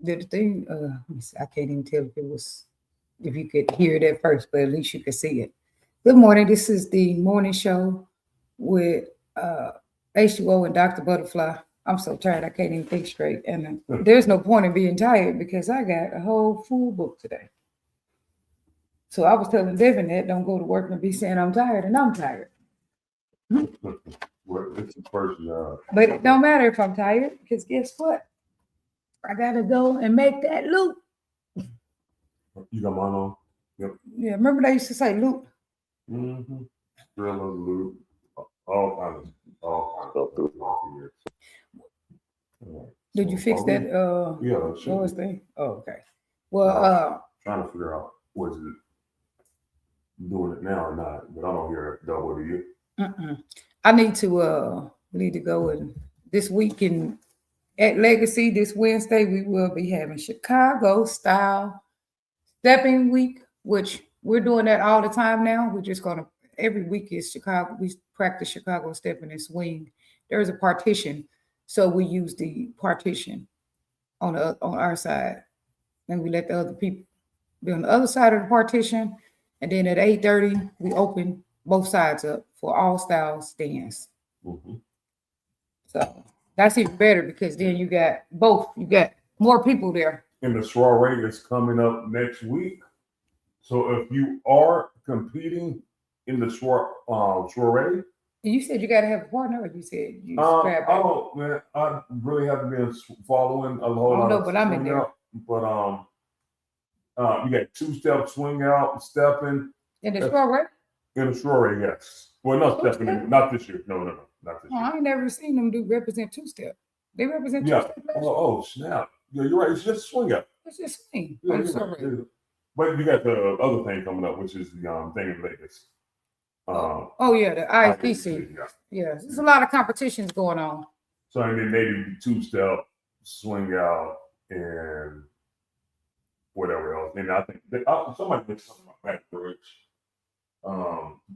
Did the thing? Let me see, I can't even tell if you could hear it at first, but at least you could see it. Good morning. This is the morning show with H2O and Dr. Butterfly. I'm so tired. I can't even think straight. And there's no point in being tired because I got a whole full book today. So I was telling Devin that don't go to work and be saying I'm tired, and I'm tired. Well, it's the first job. But it don't matter if I'm tired because guess what? I gotta go and make that loop. You got mine on? Yep. Yeah, remember they used to say loop? Mm-hmm. Thriller, loop, all kinds of stuff here. Did you fix that? Yeah, Lowest thing? Oh, okay. Well, trying to figure out was it doing it now or not, but I don't hear it double to you. I need to go and this weekend at Legacy this Wednesday we will be having Chicago style stepping week, which we're doing that all the time now. We're just gonna every week is Chicago. We practice Chicago stepping and swing. There's a partition, so we use the partition on our side, and we let the other people be on the other side of the partition. And then at 8:30, we open both sides up for all styles dance. Mm-hmm. So that's even better because then you got both. You got more people there. And the soiree is coming up next week. So if you are competing in the soiree, You said you got to have a partner, or you said you I don't, man. I really haven't been following a whole lot. No, but I'm in there. But you got 2-step, swing out, stepping. In the soiree? In the soiree, yes. Well, not stepping, not this year. No, not this year. I ain't never seen them represent 2-step. They represent 2-step. Oh, snap. Yeah, you're right. It's just swing out. It's just swing. Yeah, but you got the other thing coming up, which is the thing in Vegas. Yeah, the ISDC. Yeah, there's a lot of competitions going on. So I mean, maybe 2-step, swing out, and whatever else. And I think somebody mentioned something about Back Bridge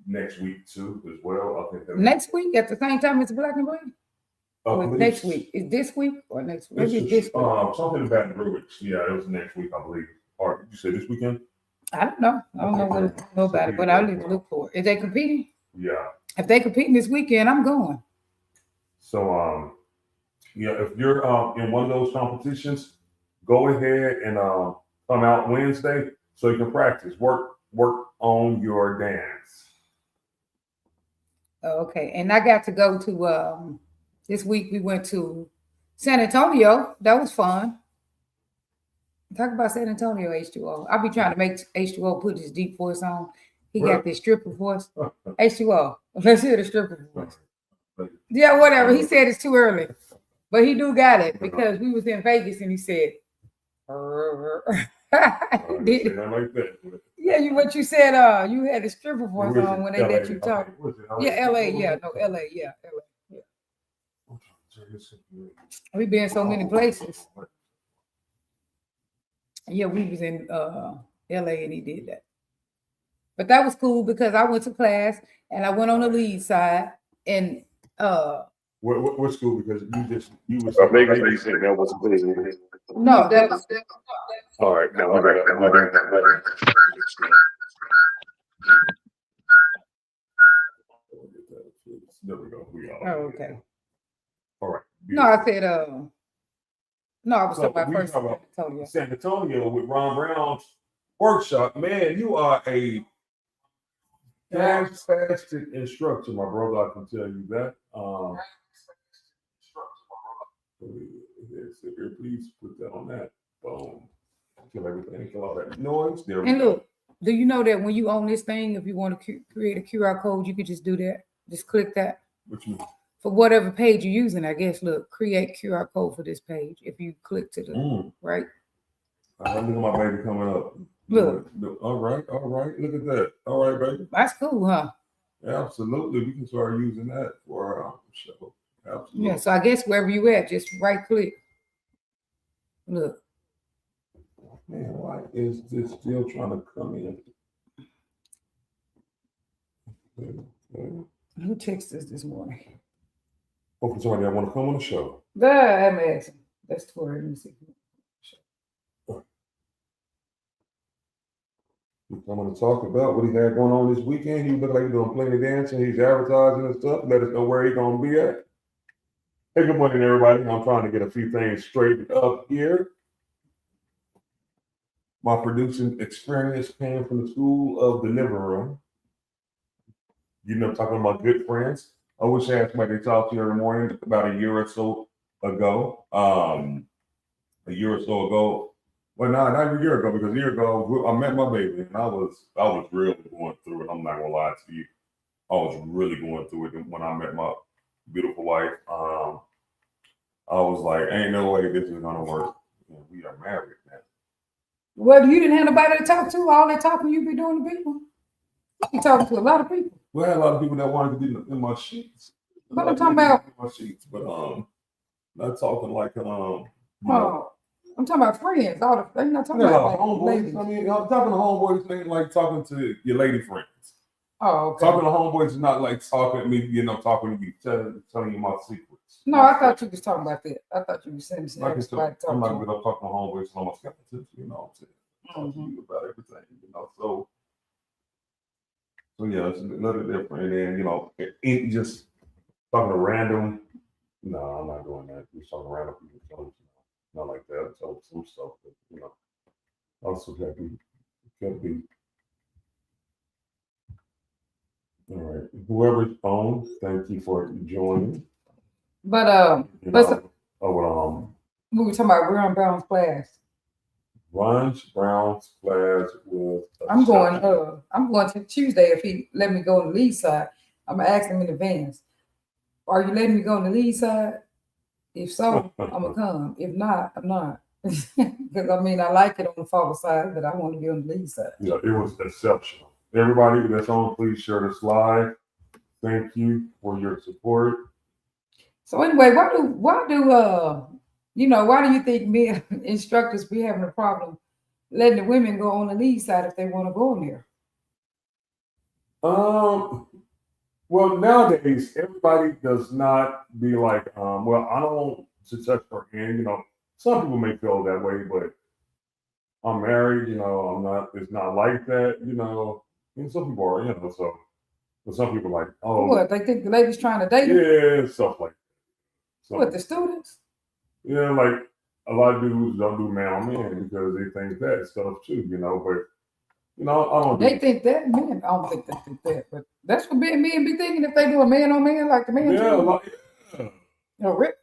next week too, as well. I think next week at the same time as Black and White. Next week is this week or next week? Maybe this week. Something about Bridge. Yeah, it was next week, I believe. Or did you say this weekend? I don't know. I don't know about it, but I'll need to look for it. Is they competing? Yeah. If they competing this weekend, I'm going. So if you're in one of those competitions, go ahead and come out Wednesday so you can practice. Work on your dance. Okay, and I got to go to this week. We went to San Antonio. That was fun. Talk about San Antonio H2O. I'll be trying to make H2O put his deep voice on. He got this stripper voice. H2O. Let's hear the stripper voice. Yeah, whatever. He said it's too early. But he do got it because we was in Vegas and he said, yeah, what you said, you had a stripper voice on when they let you talk. Yeah, LA, yeah, no, LA, yeah, LA. Yeah. We've been so many places. Yeah, we was in LA and he did that. But that was cool because I went to class and I went on the lead side and what school? Because you was maybe you said that wasn't pleasing. No, that was all right. No, there we go. okay. All right. No, I said no, I was talking about first San Antonio. San Antonio with Ron Brown's workshop. Man, you are a fantastic instructor, my brother. I can tell you that. Please put that on that. Boom. Kill everything. Kill all that noise. There and look, do you know that when you own this thing, if you want to create a QR code, you could just do that. Just click that. What you mean? For whatever page you're using, I guess. Look, create QR code for this page. If you click to the right. Look at my baby coming up. Look. All right. Look at that. All right, baby. That's cool, huh? Absolutely. We can start using that for our show. Absolutely. Yeah. So I guess wherever you at, just right click. Look. Man, why is this still trying to come in? Who texted us this morning? Hopefully somebody that want to come on the show. I'm asking. That's Tori. Let me see. I'm going to talk about what he had going on this weekend. He looked like he's doing plenty of dancing. He's advertising and stuff. Let us know where he's going to be at. Hey, good morning, everybody. I'm trying to get a few things straightened up here. My producing experience came from the school of the living room. You know, talking about good friends. I wish I had somebody to talk to every morning about a year or so ago. Well, not even a year ago, because a year ago I met my baby and I was really going through it. I'm not gonna lie to you. I was really going through it when I met my beautiful wife. I was like, ain't no way this is gonna work. We are married now. Well, you didn't have nobody to talk to. All that talking you be doing to people. You talking to a lot of people. Well, I had a lot of people that wanted to be in my sheets. But I'm talking about my sheets, but not talking like oh, I'm talking about friends. I'm not talking about like homeboys. ladies. I mean, I'm talking to homeboys ain't like talking to your lady friends. Oh, okay. Talking to homeboys is not like talking to me, talking to you, telling you my secrets. No, I thought you was talking about that. I thought you were saying I'm not somebody going talking to talk to homeboys, so I'm a skeptic, I'm saying. Talk to you about everything, So yeah, it's a little different. And then, it just talking to random. No, I'm not doing that. Just talking to random people. Not like that. So some stuff that, also can't be. All right. Whoever's on, thank you for joining. But we were talking about Ron Brown's class. Ron Brown's class with. I'm going to Tuesday if he let me go on the lead side. I'm gonna ask him in advance. Are you letting me go on the lead side? If so, I'm gonna come. If not, I'm not. Because I like it on the forward side, but I want to be on the lead side. Yeah, it was exceptional. Everybody that's on, please share this live. Thank you for your support. So anyway, why do you think men instructors be having a problem letting the women go on the lead side if they want to go in there? Well, nowadays everybody does not be like, well, I don't want to touch her hand. Some people may feel that way, but I'm married. I'm not. It's not like that. And some people are. So, but some people like, oh, what they think the lady's trying to date them? Yeah, stuff like that. What, the students? Yeah, like a lot of dudes don't do man on man because they think that stuff too. But I don't. They think that men. I don't think they think that, but that's what men be thinking if they do a man on man like the man. Yeah. Rick.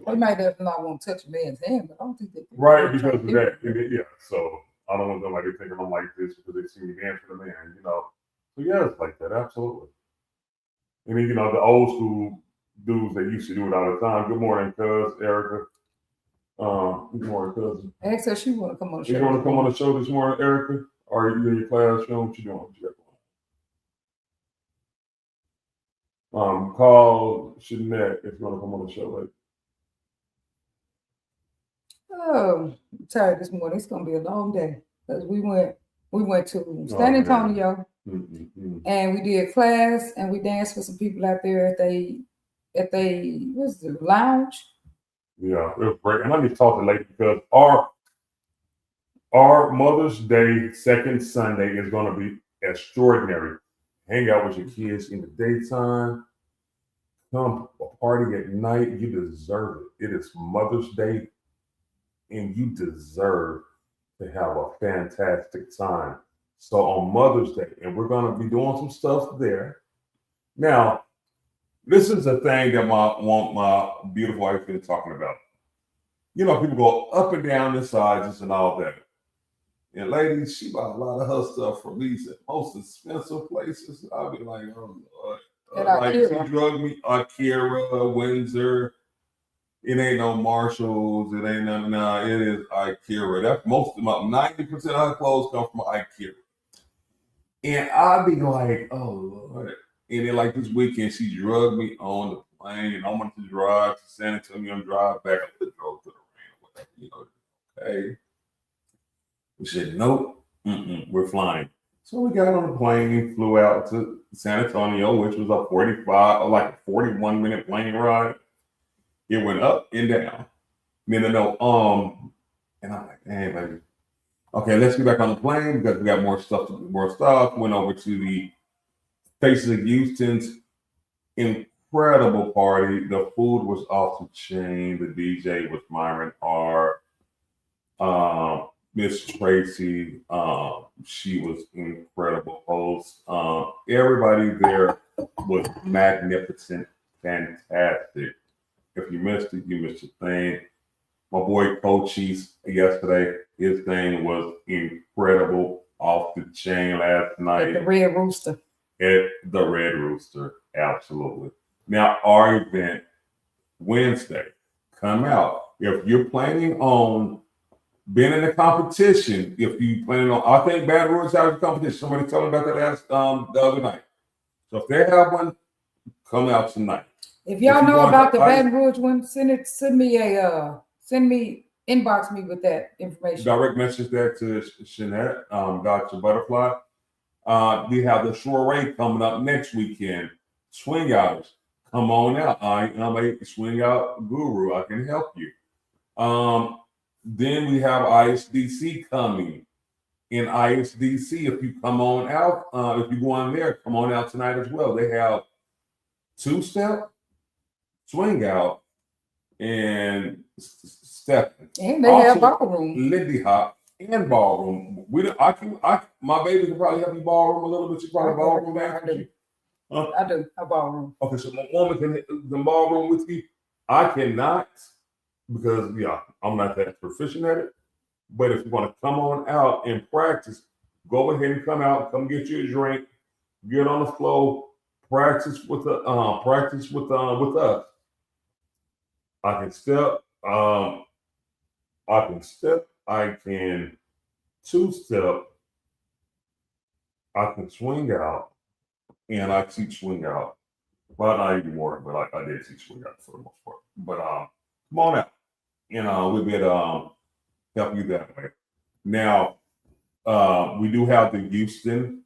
They might not want to touch a man's hand, but I don't think they. Right, because of that. Yeah. So I don't want them like they thinking I'm like this because they see me dance for the man. So yeah, it's like that. Absolutely. And then the old school dudes that used to do it all the time. Good morning, cuz Erica. Good morning, cousin. Ask her she want to come on the show. You want to come on the show this morning, Erica? Or are you in your classroom? What you doing? What you got? Call Jeanette if you want to come on the show later. Oh, I'm tired this morning. It's gonna be a long day because we went to San Antonio and we did class and we danced for some people out there at they what's the lounge. Yeah, it was great. And let me talk to the lady because our Mother's Day second Sunday is going to be extraordinary. Hang out with your kids in the daytime. Come party at night. You deserve it. It is Mother's Day, and you deserve to have a fantastic time. So on Mother's Day, and we're going to be doing some stuff there. Now, this is a thing that my beautiful wife been talking about. People go up and down the sizes and all that. And ladies, she bought a lot of her stuff from these most expensive places. I'll be like, oh Lord. Like she drugged me, Akira, Windsor. It ain't no Marshalls. It ain't nothing. Nah, it is Akira. That's most of my 90% of her clothes come from Akira. And I'll be like, oh Lord. And then like this weekend, she drugged me on the plane. I wanted to drive to San Antonio and drive back. I could drove to the rain or whatever, okay. We said, nope, we're flying. So we got on the plane, flew out to San Antonio, which was a 41-minute plane ride. It went up and down. And I'm like, dang, baby. Okay, let's get back on the plane because we got more stuff. More stuff. Went over to the Faces of Houston's incredible party. The food was off the chain. The DJ was Myron R. Miss Tracy. She was incredible host. Everybody there was magnificent, fantastic. If you missed it, you missed a thing. My boy Cochise yesterday, his thing was incredible, off the chain last night. At the Red Rooster. At the Red Rooster, absolutely. Now, our event Wednesday, come out. If you're planning on being in a competition, if you planning on, I think Baton Rouge has a competition. Somebody told me about that the other night. So if they have one, come out tonight. If y'all If you know want about to- the Baton Rouge one, inbox me with that information. Direct message that to Shanette, Dr. Butterfly. We have the soiree coming up next weekend. Swing outers, come on out. I'm a swing out guru. I can help you. Then we have ISDC coming. In ISDC, if you come on out, if you go on there, come on out tonight as well. They have two-step, swing out, and stepping. And they have Also, ballroom. Lindy Hop and ballroom. My baby can probably help you ballroom a little bit. She probably ballroom back. I do. I do a ballroom. Okay, so my woman can hit the ballroom with you. I cannot because I'm not that proficient at it. But if you want to come on out and practice, go ahead and come out. Come get you a drink. Get on the floor. Practice with us. I can step. I can two-step. I can swing out, and I teach swing out. Well, not anymore, but I did teach swing out for the most part. But come on out, and we'll be able to help you that way. Now, we do have the Houston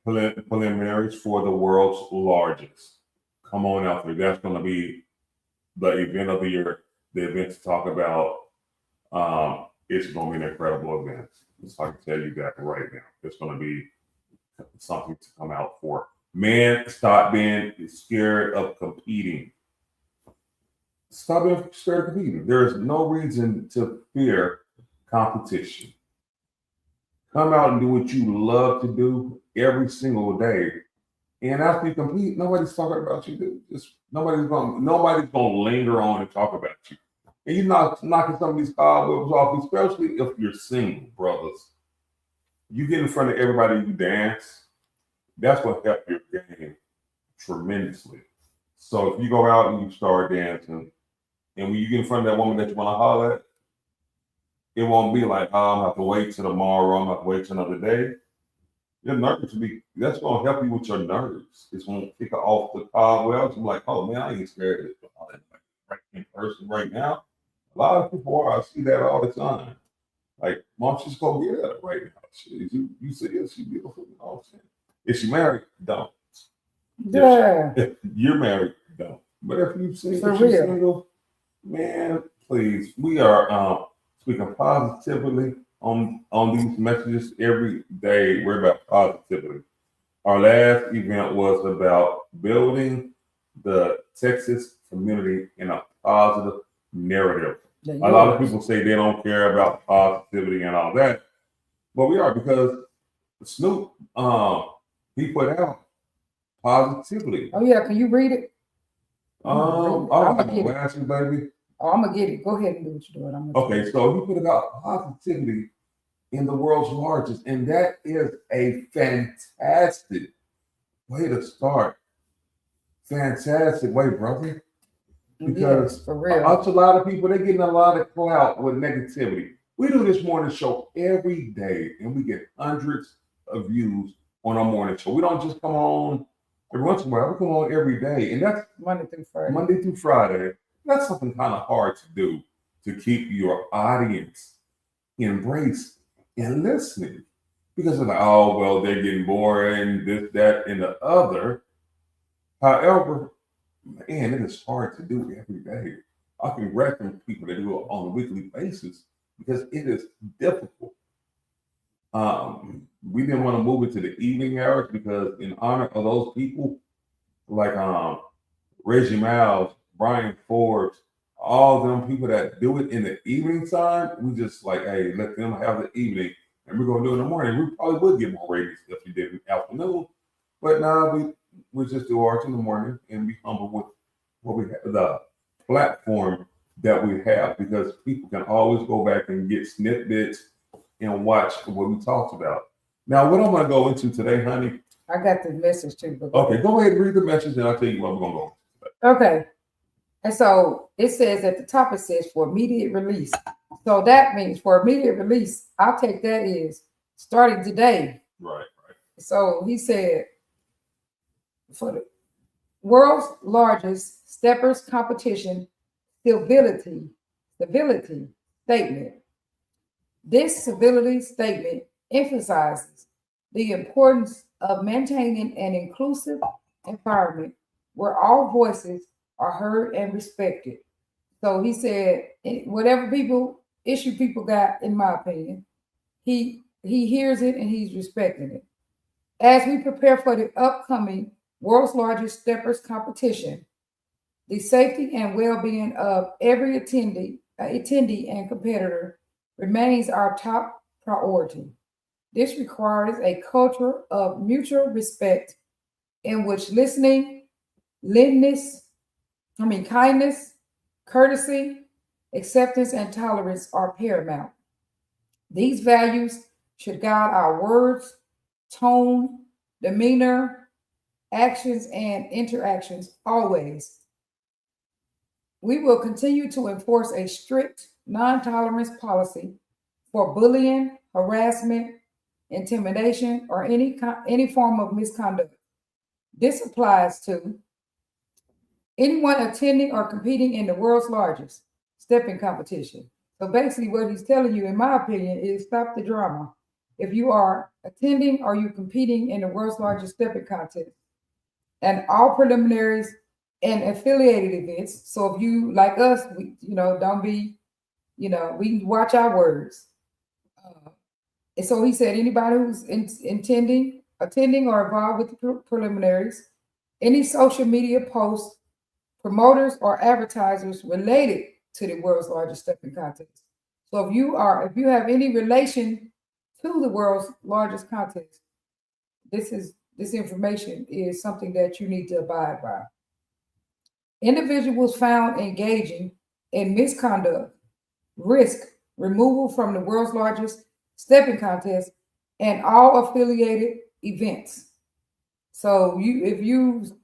preliminaries for the world's largest. Come on out there. That's going to be the event of the year. The event to talk about. It's going to be an incredible event. So I can tell you that right now. It's going to be something to come out for. Man, stop being scared of competing. Stop being scared of competing. There's no reason to fear competition. Come out and do what you love to do every single day. And after you compete, nobody's talking about you, dude. Nobody's gonna linger on and talk about you. And you're not knocking some of these cobwebs off, especially if you're single, brothers. You get in front of everybody, you dance. That's what helps your game tremendously. So if you go out and you start dancing, and when you get in front of that woman that you want to holler at, it won't be like, oh, I'm gonna have to wait till tomorrow, I'm gonna have to wait till another day. Your nerves that's gonna help you with your nerves. It's gonna kick off the cobwebs. I'm like, oh man, I ain't scared of this right in person right now. A lot of people are, I see that all the time. Like, why don't you just go get her right now? You see her, she's beautiful, you know what I'm saying? If she's married, don't. Yeah. If you're married, don't. But if you've seen For if real. you're single, man, please. We are speaking positively on these messages every day. We're about positivity. Our last event was about building the Texas community in a positive narrative. A lot of people say they don't care about positivity and all that, but we are, because Snoop he put out positivity. Oh yeah, can you read it? I have my glasses, baby. Oh, I'm gonna get it. Go ahead and do what you're doing. Okay, so he put out positivity in the world's largest, and that is a fantastic way to start. Fantastic way, brother. Because yes, for real. a lot of people, they're getting a lot of clout with negativity. We do this morning show every day, and we get hundreds of views on our morning show. We don't just come on every once in a while. We come on every day, and that's Monday through Friday. That's something kind of hard to do, to keep your audience embraced and listening. Because they're like, oh, well, they're getting boring, this, that, and the other. However, man, it is hard to do every day. I can recommend people that do it on a weekly basis because it is difficult. We didn't want to move it to the evening hours because in honor of those people, like Reggie Miles, Brian Forbes, all them people that do it in the evening time, we just like, hey, let them have the evening, and we're gonna do it in the morning. We probably would get more ratings if we did in the afternoon, but now we just do ours in the morning and be humble with what we have, the platform that we have, because people can always go back and get snippets and watch what we talked about. Now, what I'm gonna go into today, honey. I got the message too. But Okay, go ahead and read the message, and I'll tell you what we're gonna go. Okay. And so it says at the top, it says for immediate release. So that means for immediate release, I'll take that is starting today. Right. So he said for the world's largest steppers competition stability statement. This stability statement emphasizes the importance of maintaining an inclusive environment where all voices are heard and respected. So he said, whatever issue people got, in my opinion, he hears it and he's respecting it. As we prepare for the upcoming world's largest steppers competition, the safety and well-being of every attendee and competitor remains our top priority. This requires a culture of mutual respect in which kindness, courtesy, acceptance, and tolerance are paramount. These values should guide our words, tone, demeanor, actions, and interactions always. We will continue to enforce a strict non-tolerance policy for bullying, harassment, intimidation, or any form of misconduct. This applies to anyone attending or competing in the world's largest stepping competition. So basically what he's telling you, in my opinion, is stop the drama. If you are attending or you're competing in the world's largest stepping contest, and all preliminaries and affiliated events. So if you, like us, don't be, we watch our words. And so he said, anybody who's attending or involved with the preliminaries, any social media posts, promoters or advertisers related to the world's largest stepping contest. So if you have any relation to the world's largest contest, this information is something that you need to abide by. Individuals found engaging in misconduct risk removal from the world's largest stepping contest and all affiliated events. So if you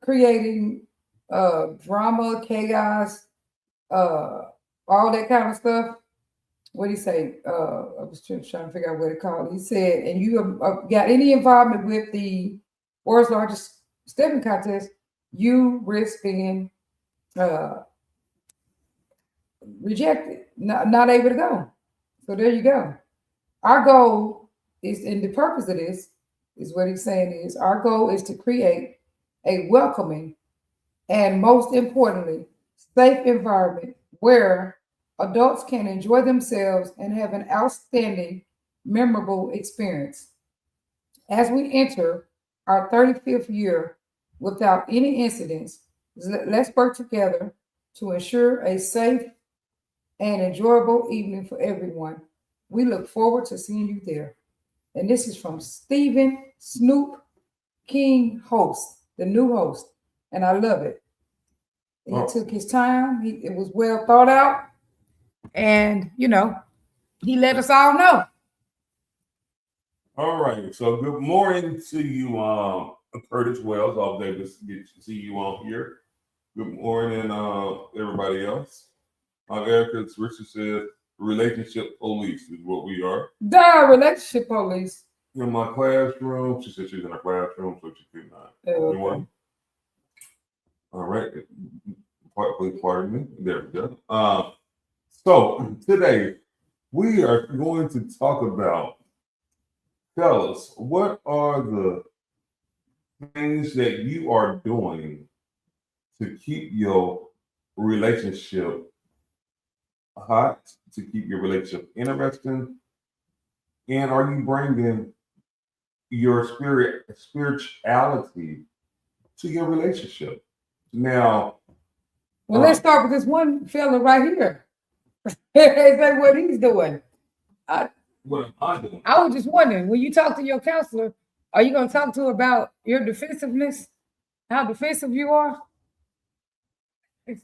creating drama, chaos, all that kind of stuff. What did he say? I was trying to figure out what it called. He said, and you have got any involvement with the world's largest stepping contest, you risk being rejected, not able to go. So there you go. Our goal is, and the purpose of this is what he's saying is, our goal is to create a welcoming and, most importantly, safe environment where adults can enjoy themselves and have an outstanding, memorable experience. As we enter our 35th year without any incidents, let's work together to ensure a safe and enjoyable evening for everyone. We look forward to seeing you there. And this is from Stephen Snoop King, host, the new host. And I love it. He took his time. It was well thought out. And, he let us all know. All right. So good morning to you, Curtis Wells. I'll be able to see you on here. Good morning, everybody else. Erica Richard said, relationship police is what we are. The relationship police. In my classroom, she said she's in her classroom, so she could not. Okay. All right. Pardon me. There we go. So today we are going to talk about, fellas, what are the things that you are doing to keep your relationship hot, to keep your relationship interesting, And are you bringing your spirituality to your relationship? Now, Well, let's start with this one fella right here. Is that what he's doing? what am I doing? I was just wondering, when you talk to your counselor, are you going to talk to her about your defensiveness, how defensive you are?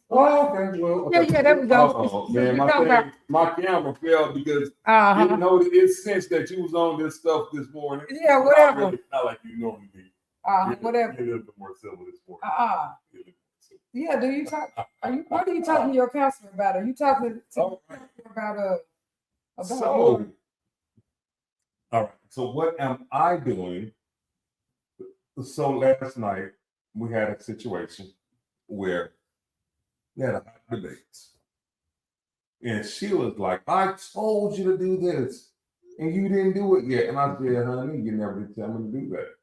Oh, okay. Well, okay. Yeah, there we go. Oh, We're man, talking about- my camera failed because Uh-huh. it noted it sensed that you was on this stuff this morning. Yeah, whatever. Not like you normally do. Whatever. You're a little bit more civil this morning. Yeah, do you talk? What are you talking to your counselor about? Are you talking to Oh. about So, all right. So what am I doing? So last night we had a situation where we had a hot debate. And she was like, I told you to do this, and you didn't do it yet. And I said, honey, you never did tell me to do that.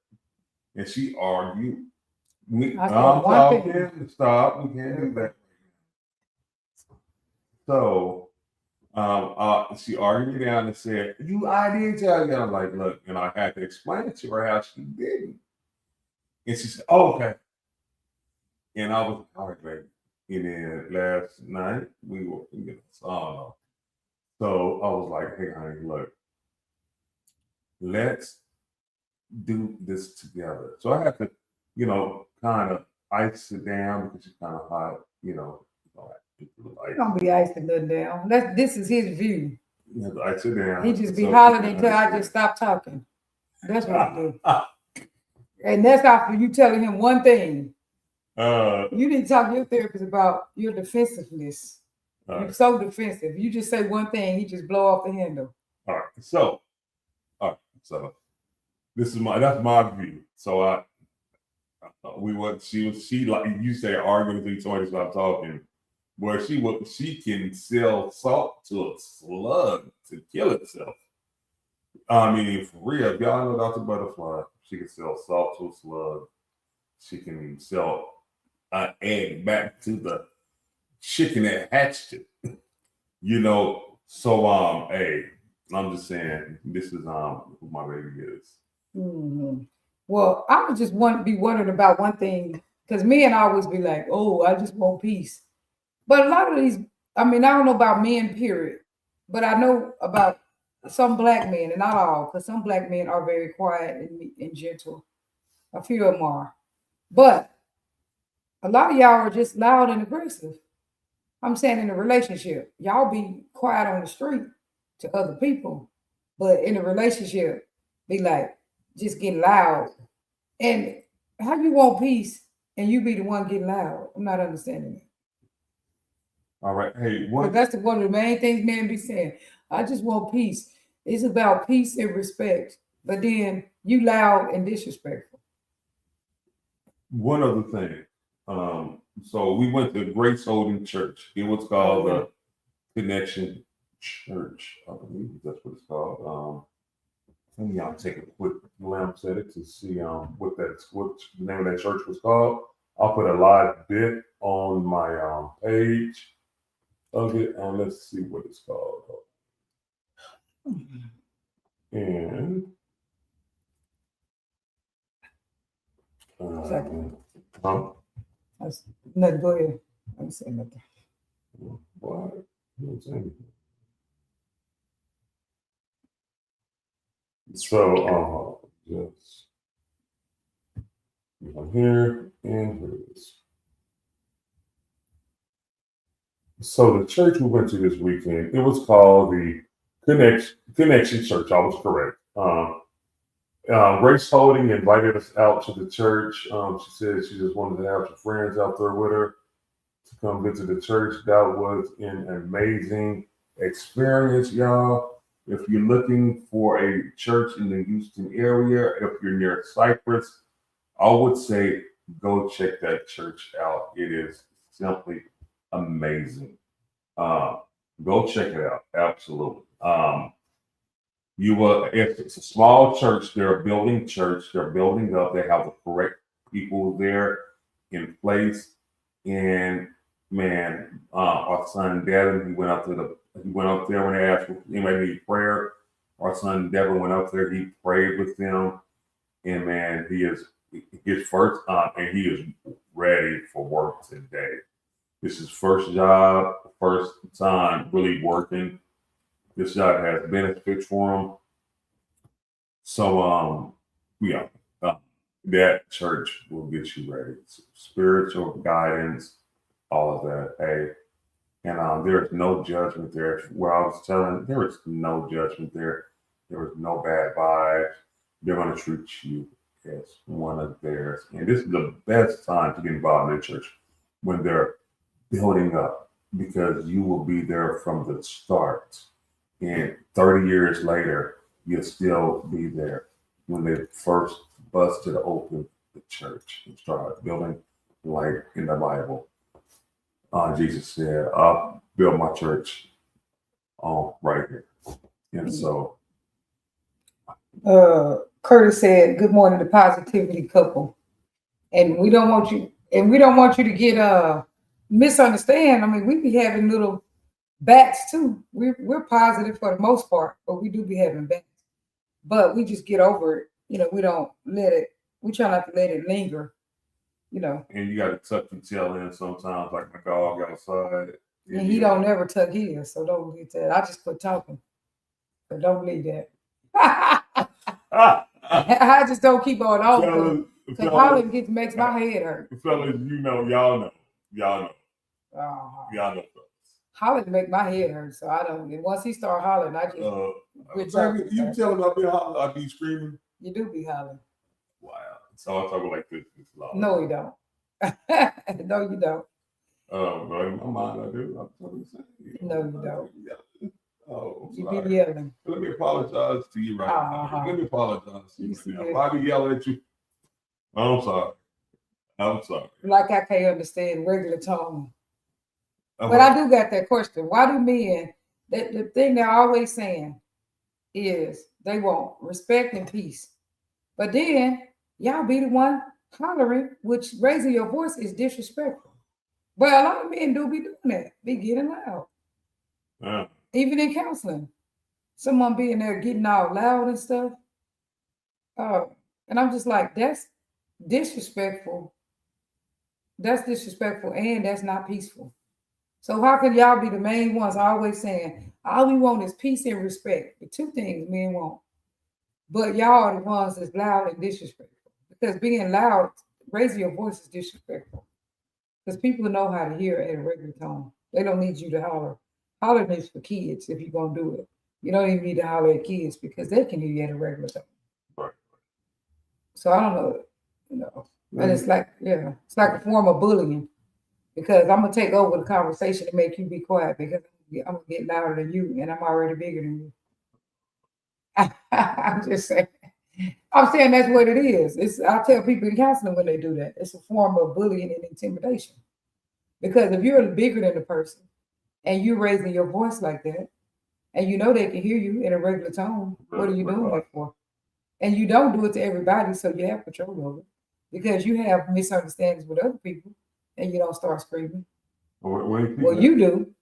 And she argued. I said, I'm one talking, stop, we can't do that. So she argued me down and said, I did tell you. I'm like, look, and I had to explain to her how she didn't. And she said, oh, okay. And I was like, all right, baby. And then last night we were, so I was like, hey, honey, look, let's do this together. So I had to, kind of ice it down because it's kind of hot, Don't be icing nothing down. This is his view. You have to ice it down. He just be hollering until I just stop talking. That's what I do. And that's after you telling him one thing. You didn't talk to your therapist about your defensiveness. You're so defensive. You just say one thing, he just blow off the handle. All right. So that's my view. So she like you say arguing until you told her to stop talking. Where she can sell salt to a slug to kill itself. I mean, for real, if y'all know Dr. Butterfly, she can sell salt to a slug. She can sell an egg back to the chicken that hatched it. So hey, I'm just saying this is who my baby is. Mm-hmm. Well, I would just be wondering about one thing, because men always be like, oh, I just want peace. But a lot of these, I don't know about men, period, but I know about some black men, and not all, because some black men are very quiet and gentle. A few of them are. But a lot of y'all are just loud and aggressive. I'm saying in a relationship, y'all be quiet on the street to other people, but in a relationship, be like, just get loud. And how you want peace and you be the one getting loud? I'm not understanding it. All right. Hey, that's one of the main things men be saying. I just want peace. It's about peace and respect. But then you loud and disrespectful. One other thing. So we went to Grace Holding Church. It was called the Connection Church. I believe that's what it's called. Let me take a quick glance at it to see what the name of that church was called. I'll put a live bit on my page of it, and let's see what it's called. And That's nothing. Go ahead. I'm saying nothing. What? So yes, I'm here and here it is. So the church we went to this weekend, it was called the Connection Church. I was correct. Grace Holding invited us out to the church. She said she just wanted to have some friends out there with her to come visit the church. That was an amazing experience, y'all. If you're looking for a church in the Houston area, if you're near Cypress, I would say go check that church out. It is simply amazing. Go check it out. Absolutely. If it's a small church, they're building church. They're building up. They have the correct people there in place. And man, our son Devin, he went up there when they asked if anybody need prayer. our son Devin went up there. He prayed with them, and man, he is his first time, and he is ready for work today. This is his first job, first time really working. This job has benefits for him. So, yeah, that church will get you ready. Spiritual guidance, all of that. Hey, and there is no judgment there. Well, I was telling, there is no judgment there. There is no bad vibes. They're going to treat you as one of theirs. And this is the best time to get involved in the church, when they're building up, because you will be there from the start. And 30 years later, you'll still be there when they first busted open the church and started building, like in the Bible. Jesus said, I'll build my church right here. And so Curtis said, good morning, the positivity couple. And we don't want you to get misunderstand. I mean, we be having little bats too. We're positive for the most part, but we do be having bats. But we just get over it. You know, we don't let it, we try not to let it linger, you know. And you got to tuck your tail in sometimes, like my dog outside. And he don't never tuck his, so don't believe that. I just quit talking. So don't believe that. I just don't keep on over. Because Holland makes my head hurt. Fellas, y'all know. Y'all know. Holland make my head hurt, so I don't. And once he start hollering, I just. You tell him I be hollering, I be screaming. You do be hollering. Wow. So I talk like this loud. No, you don't. No, you don't. But in my mind, I do. I'm totally saying. No, you don't. Yeah. Oh, you be yelling. Let me apologize to you right now. Let me apologize to you right now. If I be yelling at you, I'm sorry. Like I can't understand regular tone. But I do got that question. Why do men, the thing they're always saying is they want respect and peace. But then y'all be the one hollering, which raising your voice is disrespectful. But a lot of men do be doing that, be getting loud. Yeah. Even in counseling, someone being there getting all loud and stuff. And I'm just like, that's disrespectful. That's disrespectful, and that's not peaceful. So how can y'all be the main ones always saying, all we want is peace and respect? The two things men want. But y'all are the ones that's loud and disrespectful. Because being loud, raising your voice is disrespectful. Because people know how to hear at a regular tone. They don't need you to holler. Hollering is for kids if you're going to do it. You don't even need to holler at kids because they can hear you at a regular tone. Right. So I don't know, And it's like, it's like a form of bullying. Because I'm going to take over the conversation and make you be quiet because I'm going to get louder than you and I'm already bigger than you. I'm just saying. I'm saying that's what it is. I tell people in counseling when they do that. It's a form of bullying and intimidation. Because if you're bigger than the person and you're raising your voice like that and you know they can hear you in a regular tone, what are you doing that for? And you don't do it to everybody, so you have control over it. Because you have misunderstandings with other people. And you don't start screaming. Well, you do.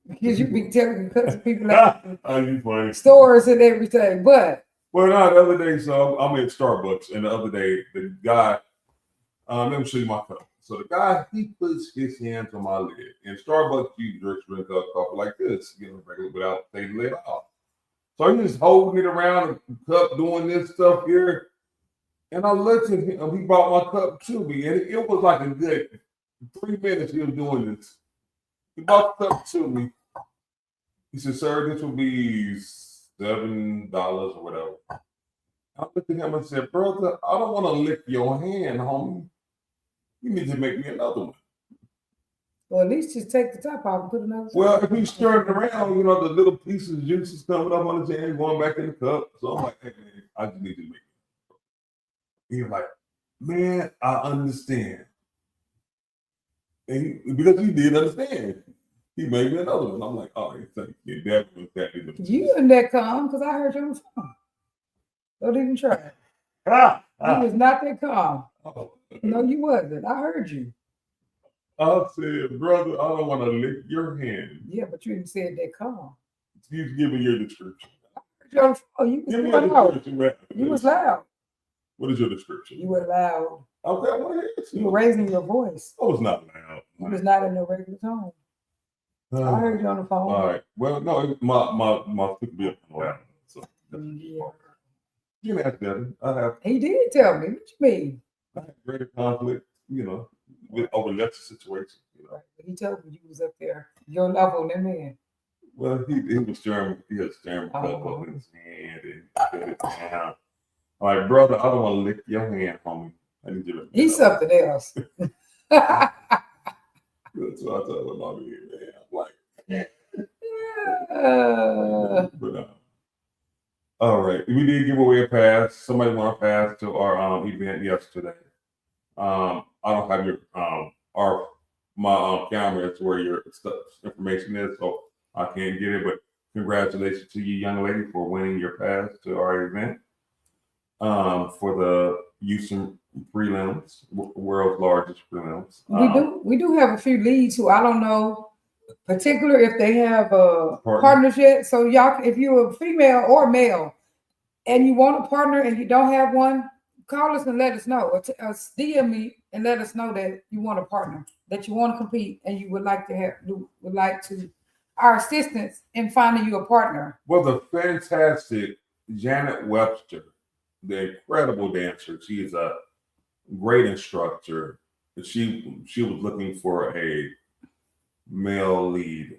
Because you be telling people like stores and everything. But the other day, so I'm at Starbucks, and the other day the guy, let me show you my cup. So the guy, he puts his hands on my lid. In Starbucks, you drink a coffee like this, regular without taking the lid off. So he's just holding it around the cup, doing this stuff here. And I looked at him, he brought my cup to me, and it was like a good 3 minutes he was doing this. He brought the cup to me. He said, sir, this will be $7 or whatever. I looked at him and said, brother, I don't want to lick your hand, homie. You need to make me another one. Well, at least just take the top off and put another. Well, if he's stirring around, the little pieces of juice is coming up on his hand, going back in the cup. So I'm like, hey, man, I just need to make it. He's like, man, I understand. And because he did understand, he made me another one. I'm like, oh, thank you. You and that calm because I heard you on the phone. Don't even try. You was not that calm. No, you wasn't. I heard you. I said, brother, I don't want to lick your hand. Yeah, but you didn't say that calm. He's giving your description. Oh, you was Give me a going out. description, man. You was loud. What is your description? You were loud. Okay, I want to hear it. You were raising your voice. I was not loud. You was not in the regular tone. I heard you on the phone. All right. Well, no, my could be up loud. So Yeah. you can ask Devin. He did tell me. What you mean? I had greater conflict, with over lesser situations. He told me you was up there. Your level than man. Well, he was staring. He had staring cup Oh. up in his hand and put it down. All right, brother. I don't want to lick your hand, homie. I need you to. He's something else. That's what I told him. Man, I'm like. All right, we did give away a pass. Somebody won a pass to our event yesterday. I don't have your my camera is where your information is, so I can't get it. But congratulations to you, young lady, for winning your pass to our event for the Houston prelims, world's largest prelims. We do have a few leads who I don't know particular if they have partners yet. So y'all, if you're a female or male and you want a partner and you don't have one, call us and let us know. Or DM me and let us know that you want a partner, that you want to compete, and you would like our assistance in finding you a partner. Well, the fantastic Janet Webster, the incredible dancer, she is a great instructor. She was looking for a male lead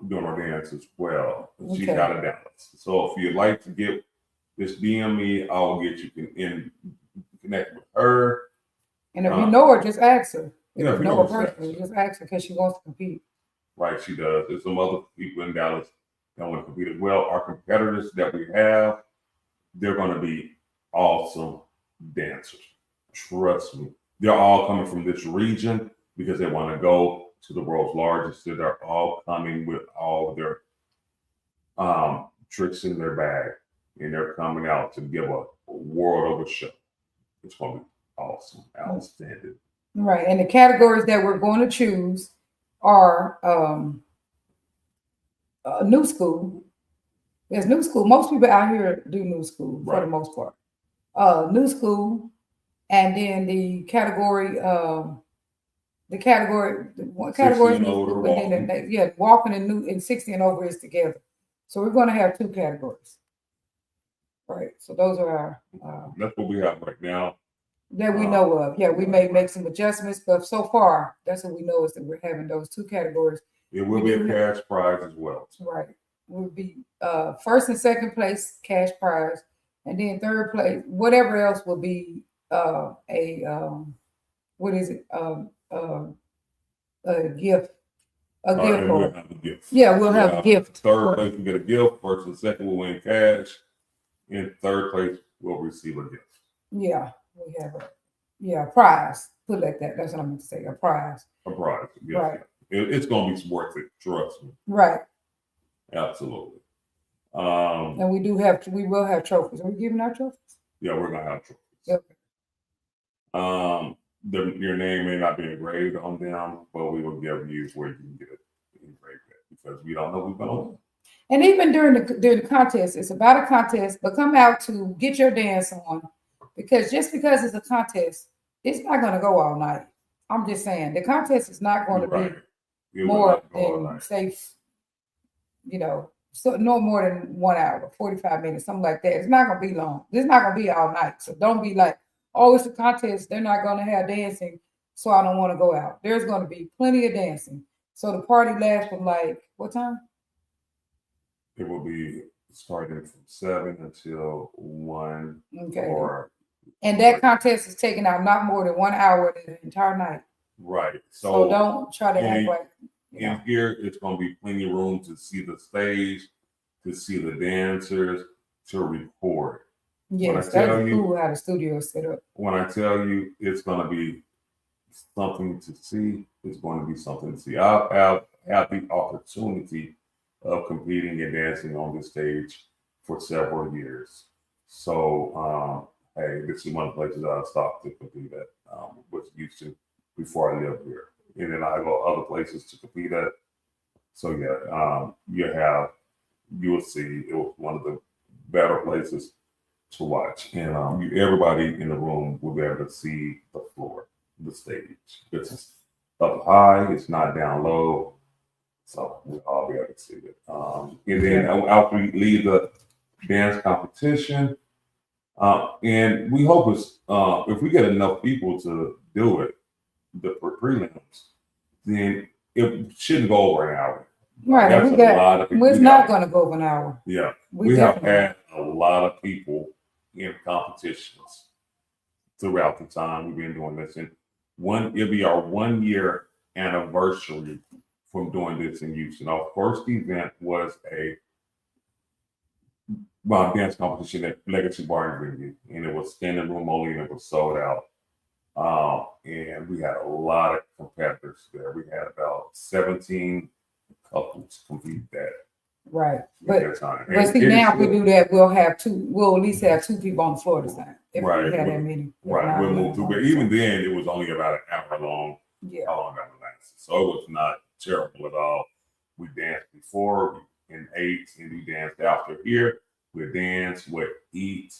doing her dance as well. She got a dance. So if you'd like to just DM me, I'll get you in connect with her. And if you know her, just ask her. If you know her personally, just ask her because she wants to compete. Right, she does. There's some other people in Dallas that want to compete as well. Our competitors that we have, they're going to be awesome dancers. Trust me. They're all coming from this region because they want to go to the world's largest. So they're all coming with all their tricks in their bag. And they're coming out to give a world over show. It's going to be awesome, outstanding. Right. And the categories that we're going to choose are new school. There's new school. Most people out here do new school for the most part. New school, and then the category walking and new and 60 and over is together. So we're going to have two categories. Right. So those are our that's what we have right now. That we know of. Yeah, we may make some adjustments, but so far, that's what we know is that we're having those two categories. It will be a cash prize as well. Right. We'll be first and second place cash prize, and then third place, whatever else will be a gift. A gift. We'll have a gift. Yeah, we'll have a gift. Third place will get a gift. First and second will win cash. In third place, we'll receive a gift. Yeah, we have a prize. Put it like that. That's what I'm going to say. A prize. A prize. Yes. Right. It's going to be worth it. Trust me. Right. Absolutely. And we will have trophies. Are we giving out trophies? Yeah, we're going to have trophies. Okay. Your name may not be engraved on them, but we will give you where you can get it engraved because we don't know who's going to win. And even during the contest, it's about a contest, but come out to get your dance on, because just because it's a contest, it's not going to go all night. I'm just saying the contest is not going to be more than safe, so no more than 1 hour, 45 minutes, something like that. It's not going to be long. It's not going to be all night. So don't be like, oh, it's a contest. They're not going to have dancing, so I don't want to go out. There's going to be plenty of dancing. So the party lasts from what time? It will be starting from 7 until 1. Okay. And that contest is taking out not more than 1 hour the entire night. Right. So don't try to act like. In here, it's going to be plenty of room to see the stage, to see the dancers, to record. Yes, that's cool how the studio is set up. When I tell you it's going to be something to see, it's going to be something to see. I've had the opportunity of competing and dancing on this stage for several years. So, hey, this is one of the places I stopped to compete at, was Houston before I lived here. And then I go other places to compete at. So yeah, you will see it was one of the better places to watch. And everybody in the room will be able to see the floor, the stage. It's up high, it's not down low. So we'll all be able to see it. And then after we leave the dance competition, and we hope it's if we get enough people to do it, the prelims, then it shouldn't go over an hour. Right, That's we a lot of people. it's not going to go over an hour. Yeah, we have definitely- had a lot of people in competitions throughout the time we've been doing this, and it'll be our 1 year anniversary from doing this in Houston. Our first event was a dance competition at Legacy Bar and Venue, and it was standing room only, and it was sold out. And we had a lot of competitors there. We had about 17 couples compete that Right, at but that time. but And see it now is if we still- do that, we'll at least have 2 people on the floor this time. If Right, we had we- that many. If Right, not, we'll move through. But even then, it was only about an hour long. yeah, How long that lasted. So it was not terrible at all. We danced before and ate, and we danced after here. We'll dance, we'll eat,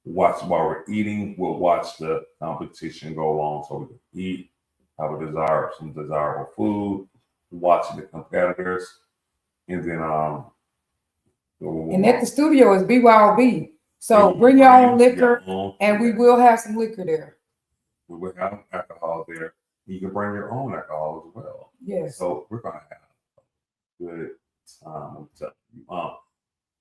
watch while we're eating. We'll watch the competition go on so we can eat, have some desirable food, watching the competitors, and then and at the studio is BYOB. So bring your own liquor, and we will have some liquor there. We will have alcohol there. You can bring your own alcohol as well. Yes. So we're gonna have a good time. I'm telling you.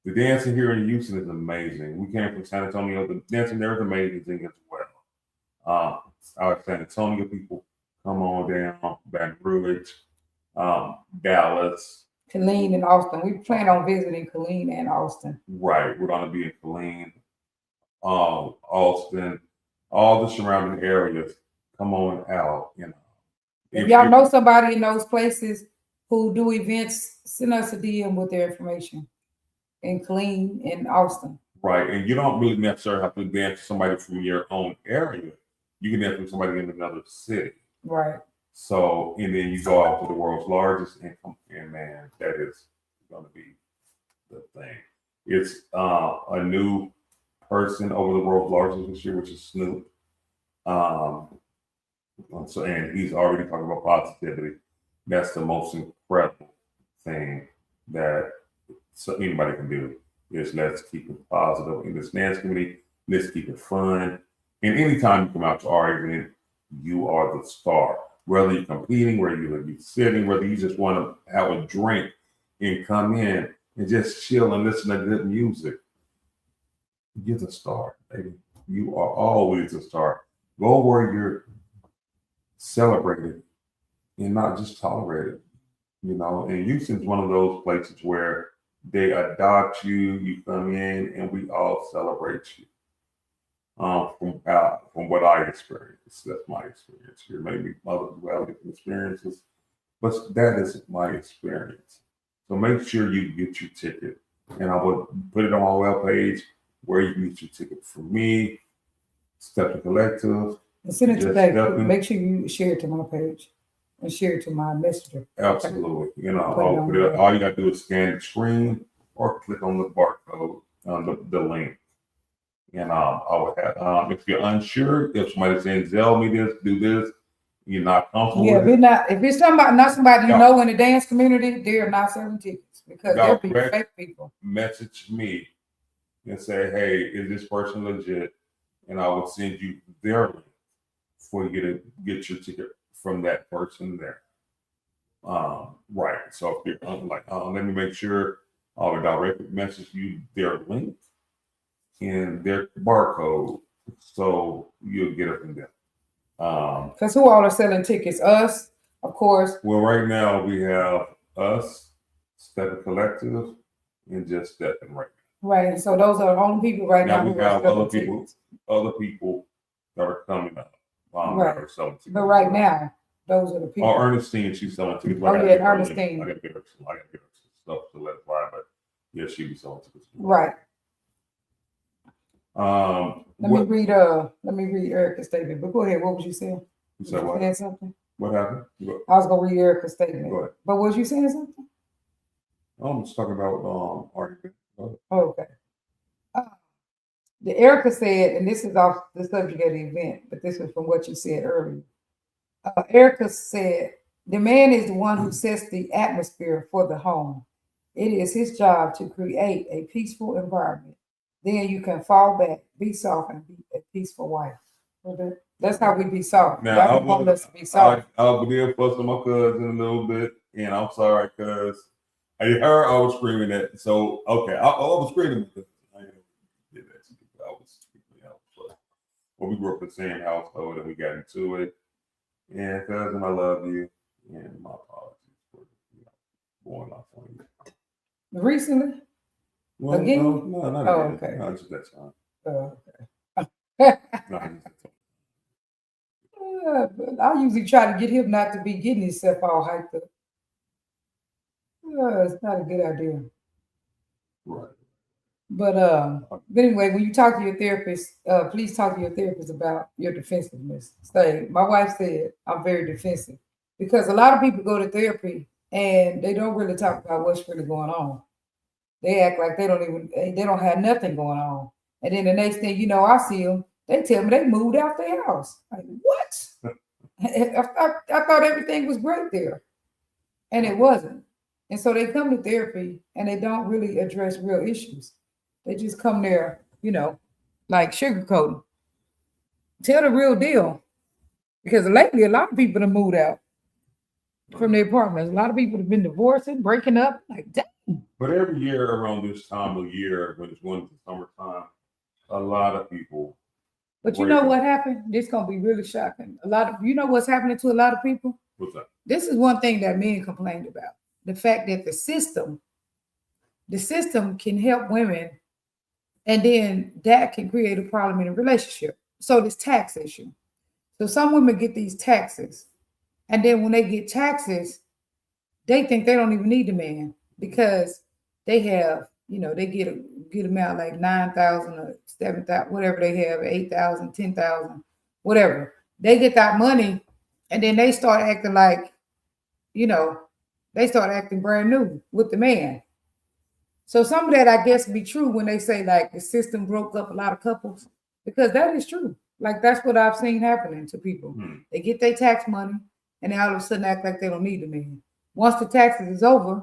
The dancing here in Houston is amazing. We came from San Antonio. The dancing there is amazing as well. Our San Antonio people come on down, Baton Rouge, Dallas. Killeen and Austin. We plan on visiting Killeen and Austin. Right, we're gonna be in Killeen, Austin, all the surrounding areas. Come on out, you know. If y'all know somebody in those places who do events, send us a DM with their information in Killeen and Austin. Right, and you don't really necessarily have to dance with somebody from your own area. You can dance with somebody in another city. Right. So, and then you go out to the world's largest, and man, that is going to be the thing. It's a new person over the world's largest this year, which is Snoop. So, and he's already talking about positivity. That's the most incredible thing that anybody can do. Is let's keep it positive in this dance community. Let's keep it fun. And anytime you come out to our event, you are the star. Whether you're competing, whether you're sitting, whether you just want to have a drink and come in and just chill and listen to good music, you're the star, baby. You are always the star. Go where you're celebrated and not just tolerated. You know, and Houston's one of those places where they adopt you, you come in, and we all celebrate you. From what I experienced, that's my experience here. Maybe others will have different experiences, but that is my experience. So make sure you get your ticket, and I will put it on my webpage where you can get your ticket from me, Stepping Collective. And send it Just today. stepping. Make sure you share it to my page and share it to my messenger. Absolutely. You know, Put it on there. all you got to do is scan the screen or click on the barcode on the link. And I would have, if you're unsure, if somebody's saying, Zell me this, do this, you're not comfortable Yeah, with it, if it's somebody, not somebody you Yeah. know in the dance community, they are not selling tickets because Yeah, they'll be correct. fake people. message me and say, hey, is this person legit? And I would send you their link for you to get your ticket from that person there. Right. So if you're let me make sure I will directly message you their link and their barcode so you'll get it from them. Because who all are selling tickets? Us, of course. Well, right now we have us, Stepping Collective, and just Stepping right Right. So those are the only people right now. now We who are have selling other people that are coming up. Right. That are selling tickets. But right now, those are the people. Oh, Ernestine, she's selling tickets. Oh, yeah, Ernestine. I gotta get her some stuff to let it fly, but yeah, she be selling tickets. Right. What, Let me read Erica's statement. But go ahead. What was you saying? you said what? Saying something? What happened? I was gonna read Erica's statement. Go ahead. But was you saying something? I'm just talking about argument. Oh, okay. The Erica said, and this is off the subject of the event, but this was from what you said earlier. Erica said, the man is the one who sets the atmosphere for the home. It is his job to create a peaceful environment. Then you can fall back, be soft, and be a peaceful wife. That's how we be soft. Now, God want us to be soft. I did fuss with my cousin a little bit, and I'm sorry, cuz I was screaming at. So okay, I was screaming because I did that. I was freaking out, but we grew up in the same household, and we got into it. And cousin, I love you, and my apologies for going off on you. Recently? Well, Again? No, not Oh, again. okay. No, just that time. Okay. No, just that time. But I usually try to get him not to be getting himself all hyped up. It's not a good idea. Right. But anyway, when you talk to your therapist, please talk to your therapist about your defensiveness. Say, my wife said I'm very defensive because a lot of people go to therapy and they don't really talk about what's really going on. They act like they don't have nothing going on. And then the next thing you know, I see them. They tell me they moved out their house. Like what? I thought everything was great there, and it wasn't. And so they come to therapy and they don't really address real issues. They just come there, like sugarcoating. Tell the real deal. Because lately, a lot of people have moved out from their apartments. A lot of people have been divorcing, breaking up. Like, dang. But every year around this time of year, when it's going to summertime, a lot of people. But you know what happened? This is going to be really shocking. You know what's happening to a lot of people? What's that? This is one thing that men complained about. The fact that the system can help women, and then that can create a problem in a relationship. So this tax issue. So some women get these taxes, and then when they get taxes, they think they don't even need the man because they have, they get them out like 9,000 or 7,000, whatever they have, 8,000, 10,000, whatever. They get that money, and then they start acting like, they start acting brand new with the man. So some of that, I guess, be true when they say like the system broke up a lot of couples, because that is true. Like that's what I've seen happening to people. They get their tax money, and they all of a sudden act like they don't need the man. Once the taxes is over,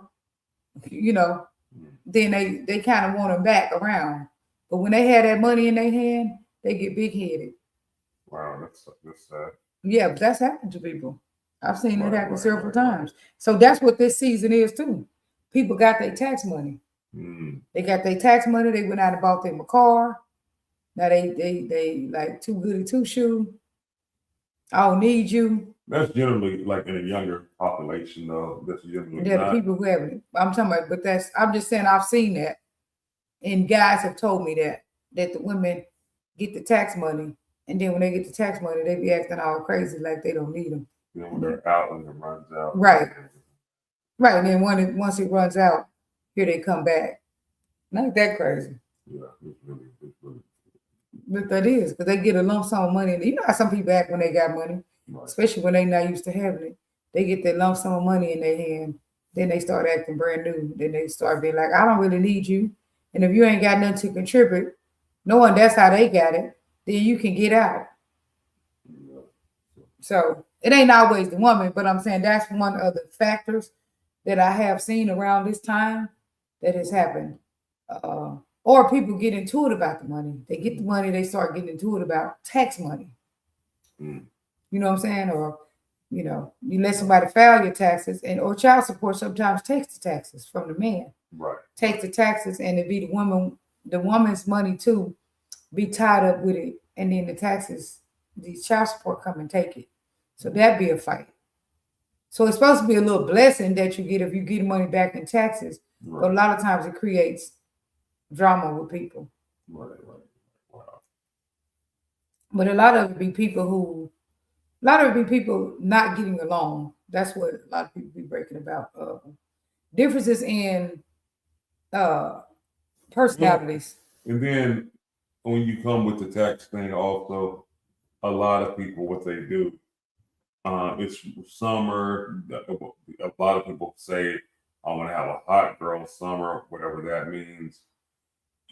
then they kind of want them back around. But when they have that money in their hand, they get big headed. Wow, that's sad. Yeah, but that's happened to people. I've seen it happen several times. So that's what this season is too. People got their tax money. They got their tax money. They went out and bought them a car. Now they like too goody two shoe. I don't need you. That's generally like in a younger population, though. That's generally The people who have it. I'm talking about, but I'm just saying I've seen that, and guys have told me that the women get the tax money, and then when they get the tax money, they be acting all crazy like they don't need them. When they're out and it runs out. Right. And then once it runs out, here they come back. Not that crazy. Yeah, it's really. But that is because they get a lump sum of money. You know how some people act when they got money, right, especially when they not used to having it. They get that lump sum of money in their hand, then they start acting brand new. Then they start being like, I don't really need you. And if you ain't got nothing to contribute, knowing that's how they got it, then you can get out. So it ain't always the woman, but I'm saying that's one of the factors that I have seen around this time that has happened. Or people get into it about the money. They get the money, they start getting into it about tax money. You know what I'm saying? Or, you let somebody file your taxes, or child support sometimes takes the taxes from the man. Right. Take the taxes, and it be the woman's money too, be tied up with it. And then the taxes, the child support come and take it. So that'd be a fight. So it's supposed to be a little blessing that you get if you get money back in taxes. Right. But a lot of times it creates drama with people. Right. Wow. But a lot of it be people not getting along. That's what a lot of people be breaking about. Differences in personalities. And then when you come with the tax thing, also a lot of people, what they do, it's summer. A lot of people say, I want to have a hot girl summer, whatever that means.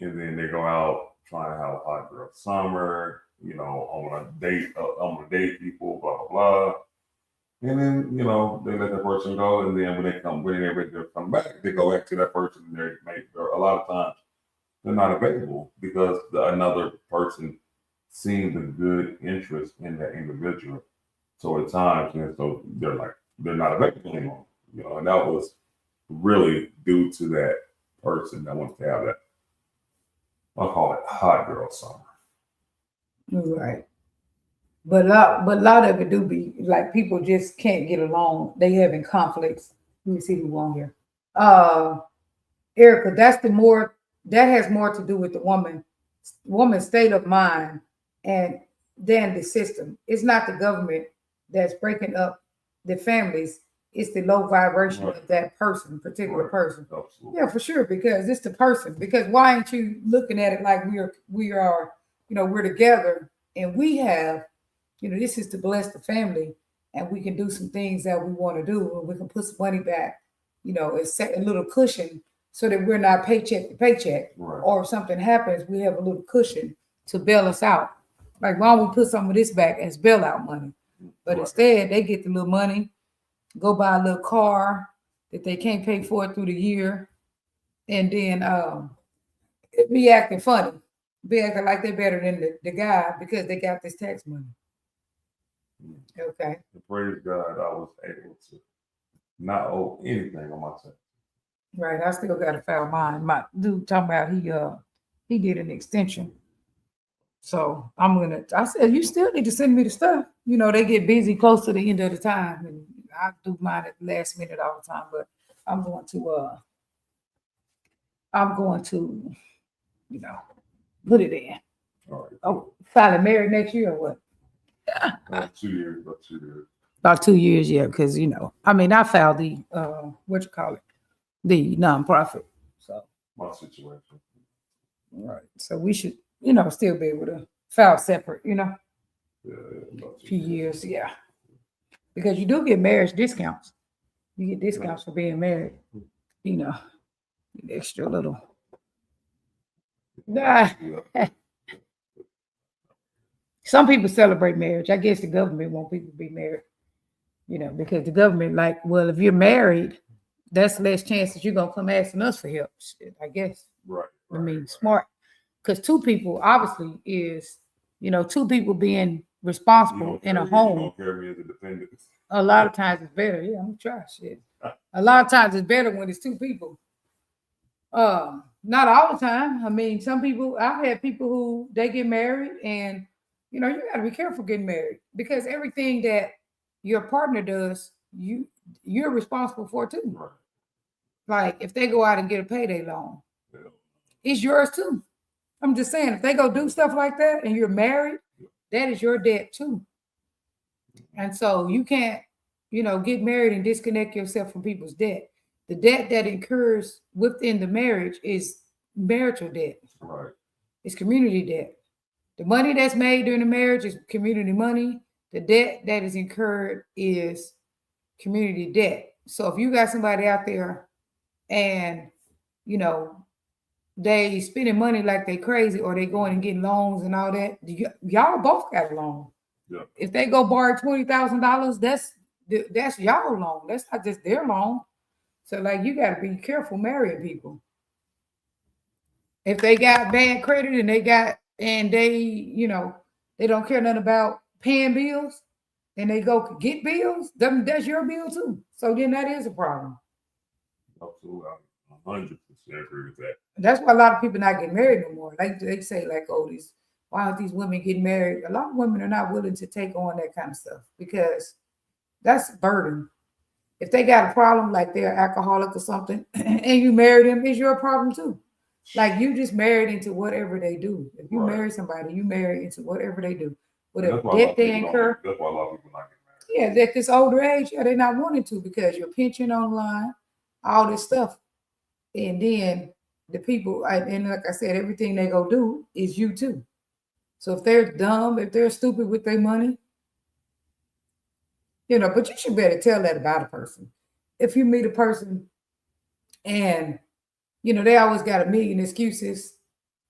And then they go out trying to have a hot girl summer. You know, I want to date. I want to date people. Blah blah blah. And then they let that person go, and then when they're ready to come back, they go back to that person. And a lot of times they're not available because another person seen the good interest in that individual. So at times, so they're not available anymore. And that was really due to that person that wants to have that. I'll call it hot girl summer. Right. But a lot of it do be like people just can't get along. They having conflicts. Let me see who on here. Erica, that has more to do with the woman's state of mind and than the system. It's not the government that's breaking up the families. It's the low vibration Right. of that particular Right. person. Absolutely. Yeah, for sure, because it's the person. Because why aren't you looking at it like we are, we're together and we have, this is to bless the family and we can do some things that we want to do and we can put some money back, and set a little cushion so that we're not paycheck to paycheck. Right. Or if something happens, we have a little cushion to bail us out. Like, why don't we put some of this back as bailout money? But Right. instead, they get the little money, go buy a little car that they can't pay for it through the year, and then it be acting funny, be acting like they're better than the guy because they got this tax money. Okay. And praise God, I was able to not owe anything on my tax. Right. I still got to file mine. My dude talking about he did an extension. So I said, you still need to send me the stuff. They get busy close to the end of the time and I do mine at the last minute all the time, but I'm going to, put it in. All right. Oh, filing married next year or what? About 2 years. About 2 years. About 2 years, yeah, because I filed the the nonprofit. So My situation. right. So we should, still be able to file separate, Yeah. About 2 few years, yeah. Because you do get marriage discounts. You get discounts for being married, extra little. Nah. Yeah. Some people celebrate marriage. I guess the government want people to be married, because the government like, well, if you're married, that's less chance that you're going to come asking us for help. Shit, I guess. Right. I mean, smart. Because two people obviously is, two people being responsible in a home. You don't carry me as a dependent. A lot of times it's better. Yeah, I'm gonna try shit. A lot of times it's better when it's two people. Not all the time. I mean, some people, I've had people who they get married and you gotta be careful getting married because everything that your partner does, you're responsible for too. Right. Like if they go out and get a payday loan, Yeah. it's yours too. I'm just saying, if they go do stuff like that and you're married, that is your debt too. And so you can't, get married and disconnect yourself from people's debt. The debt that incurs within the marriage is marital debt. Right. It's community debt. The money that's made during the marriage is community money. The debt that is incurred is community debt. So if you got somebody out there and, they spending money like they crazy or they going and getting loans and all that, y'all both got a loan. Yeah. If they go borrow $20,000, that's y'all loan. That's not just their loan. So like you got to be careful marrying people. If they got bad credit and they they don't care nothing about paying bills and they go get bills, that's your bill too. So then that is a problem. Absolutely. I 100% agree with that. That's why a lot of people not getting married no more. Like they say, why aren't these women getting married? A lot of women are not willing to take on that kind of stuff because that's a burden. If they got a problem, like they're alcoholic or something, and you marry them, it's your problem too. Like you just married into whatever they do. If you marry somebody, you marry into whatever they do. Whatever debt they incur. That's why a lot of people not getting married. Yeah, at this older age, they're not wanting to because your pension online, all this stuff. And then the people, and like I said, everything they go do is you too. So if they're dumb, if they're stupid with their money, but you should better tell that about a person. If you meet a person and, they always got a million excuses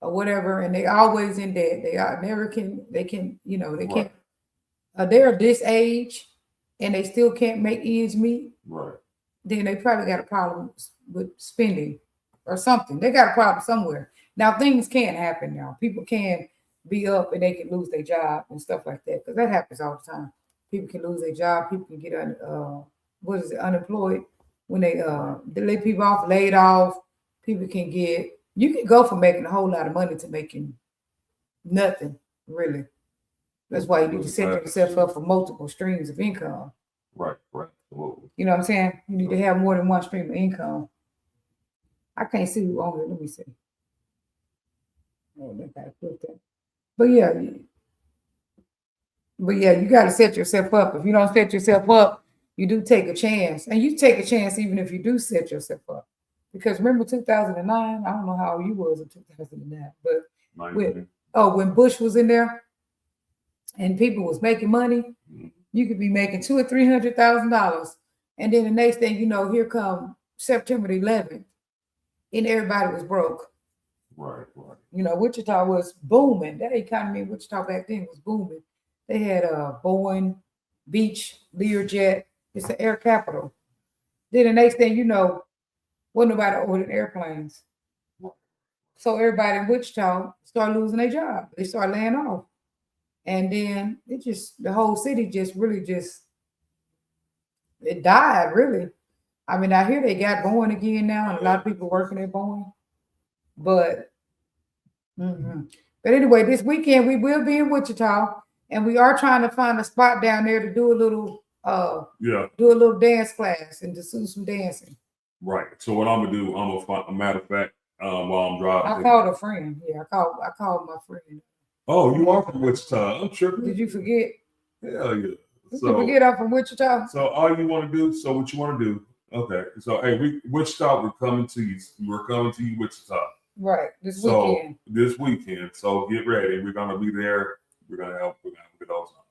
or whatever, and they always in debt. They are never can. They can. You know, they Right. can't. They're this age, and they still can't make ends meet. Right. Then they probably got a problem with spending or something. They got a problem somewhere. Now things can happen. Now people can be up and they can lose their job and stuff like that because that happens all the time. People can lose their job. People can get unemployed when they lay people off, laid off. People can get. You can go from making a whole lot of money to making nothing really. That's why you need to set yourself up for multiple streams of income. Right. Absolutely. You know what I'm saying? You need to have more than one stream of income. I can't see who on it. Let me see. Oh, they gotta put that. But yeah, you got to set yourself up. If you don't set yourself up, you do take a chance, and you take a chance even if you do set yourself up. Because remember 2009? I don't know how old you was in 2009, but when Bush was in there, and people was making money. You could be making $200,000 or $300,000, and then the next thing you know, here come September 11th, and everybody was broke. Right. You know, Wichita was booming. That economy in Wichita back then was booming. They had Boeing, Beach, Learjet. It's the air capital. Then the next thing you know, wasn't nobody ordering airplanes. So everybody in Wichita started losing their job. They started laying off. And then the whole city it died, really. I mean, I hear they got Boeing again now, and a lot of people working at Boeing. But anyway, this weekend we will be in Wichita, and we are trying to find a spot down there to do a little dance class and to do some dancing. Right. So what I'm gonna do, I'm gonna find a matter of fact, while I'm driving. I called a friend. Yeah, I called my friend. Oh, you are from Wichita. I'm sure. Did you forget? Hell yeah. Did you forget I'm from Wichita? So all you want to do, so what you want to do, okay. So hey, Wichita, we're coming to you. We're coming to you, Wichita. Right. This weekend. So get ready. We're gonna be there. We're gonna help. We're gonna have a good old time.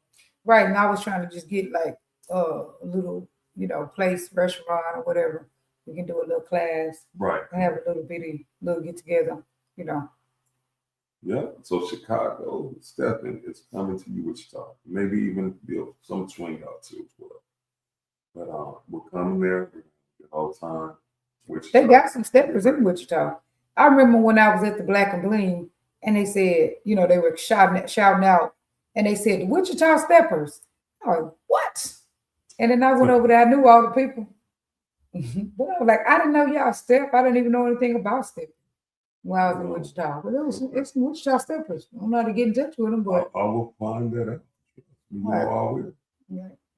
Right. And I was trying to just get like a little, place, restaurant or whatever. We can do a little class. Right. And have a little get together, Yeah. So Chicago, Stephen is coming to you, Wichita. Maybe even build some swing out too as well. But we're coming there. We're gonna get all the time. Wichita. They got some steppers in Wichita. I remember when I was at the Black and Bling, and they said, they were shouting out, and they said the Wichita Steppers. I was like, what? And then I went over there. I knew all the people. But I was like, I didn't know y'all step. I didn't even know anything about step when I was in Wichita. But it's some Wichita Steppers. I don't know how to get in touch with them, but I will find that out. Right.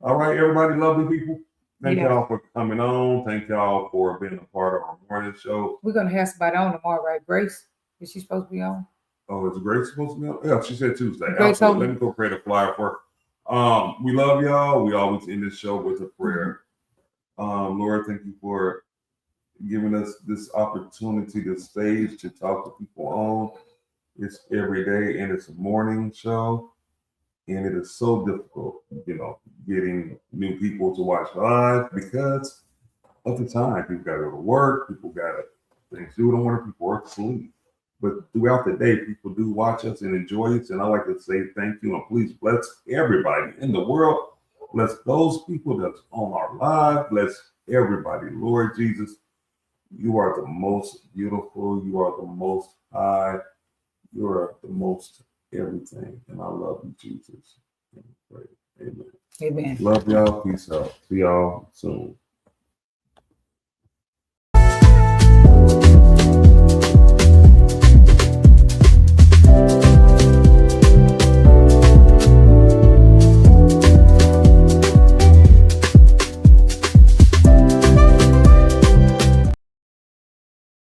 All right, everybody, lovely people. Thank y'all for coming on. Thank y'all for being a part of our morning show. We're gonna have somebody on tomorrow, right? Grace, is she supposed to be on? Oh, is Grace supposed to be on? Yeah, she said Tuesday. Grace, absolutely. Let me go create a flyer for her. We love y'all. We always end this show with a prayer. Lord, thank you for giving us this opportunity, this stage to talk to people on. It's every day, and it's a morning show. And it is so difficult, getting new people to watch live because of the time. People got to go to work. People got things to do. Don't want people work, sleep. But throughout the day, people do watch us and enjoy it. And I like to say thank you and please bless everybody in the world. Bless those people that's on our live. Bless everybody. Lord Jesus, you are the most beautiful. You are the most high. You are the most everything. And I love you, Jesus. Amen. Amen. Love y'all. Peace out. See y'all soon.